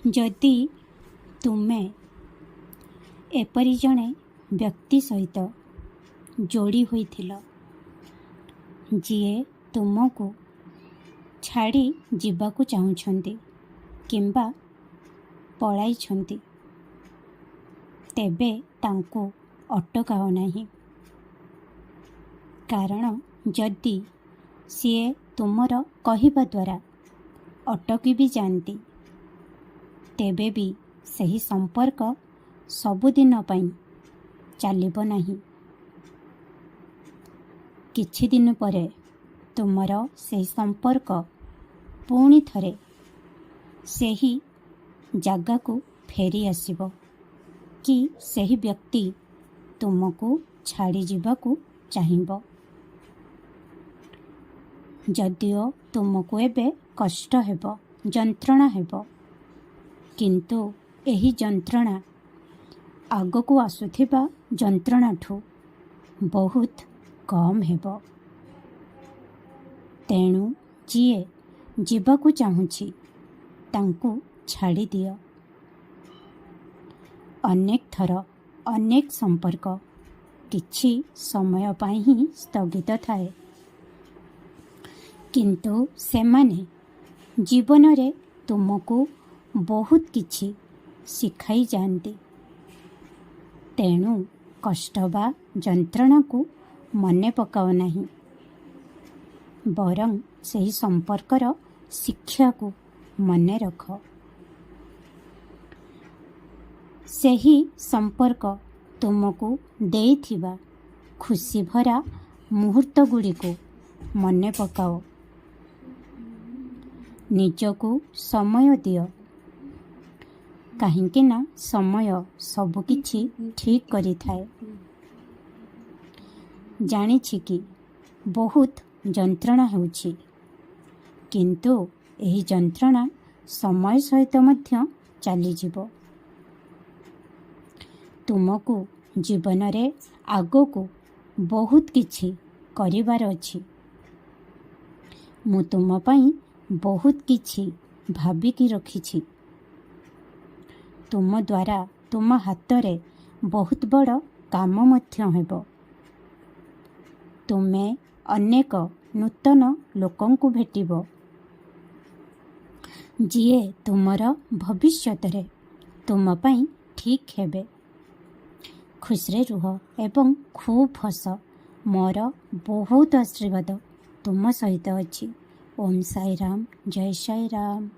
जदि तुमे एपरी जणे व्यक्ति सहित जोड़ी होइथिल जीए तुमको छाड़ी जीवाकू चाहुछंती किंबा पळाइछंती, तेबे तांको अटकाओ नाही। कारण जदि सीए तुमर कहिबा द्वारा अटकी भी जाती, तेबे भी सही संपर्क सबुदिन पई चलिब नाही। किछि दिन परे तुमर सही संपर्क पुणी थरे सही जगह को फेरी आसिबो कि सही व्यक्ति तुमको छाड़ी जीवाकू चाहिबो। जदिओ तुमको एबे कष्ट हेबो, जंत्रणा हेबो, किंतु एही जंत्रणा आगकू आसुथिबा जंत्रणाठू बहुत कम हेबो। तेणु जीए जीवाकू चाहुछि तांकू छाड़ी दियो। अनेक थर अनेक संपर्क किछि समय पाई ही स्थगित थाए, किंतु सेमाने जीवन रे तुमको बहुत किछि शिखाई जानती। तेणु कष्ट बा जंत्रणा को मने पकाओ नहीं, बरं सही संपर्कर शिक्षा को मने रख। सही संपर्क तुमको देइथिबा खुशी भरा मुहूर्त गुड़ी को मने पकाओ। निजको समय दियो, काहिंकि ना समय सब किछि ठीक करि थाए। जानिछि कि बहुत जंत्रणा होउछि, किंतु एही जंत्रणा समय सहित मध्य चली जीवो। तुमको जीवन रे आगो को बहुत किछि करिवार अछि। मु तुम पई बहुत किछि भाबिकी रखिछि। तुम द्वारा तुम हाथ रे बहुत बड़ काम मध्य हेबो। तुमे अनेक नूतन लोकंकु भेटिबो, जीए तुमर भविष्यत रे तुम पई ठीक हेबे। खुशरे रुह एवं खूब हस। मोर बहुत आशीर्वाद तुम सहित अछि। ओम साई राम, जय साई राम।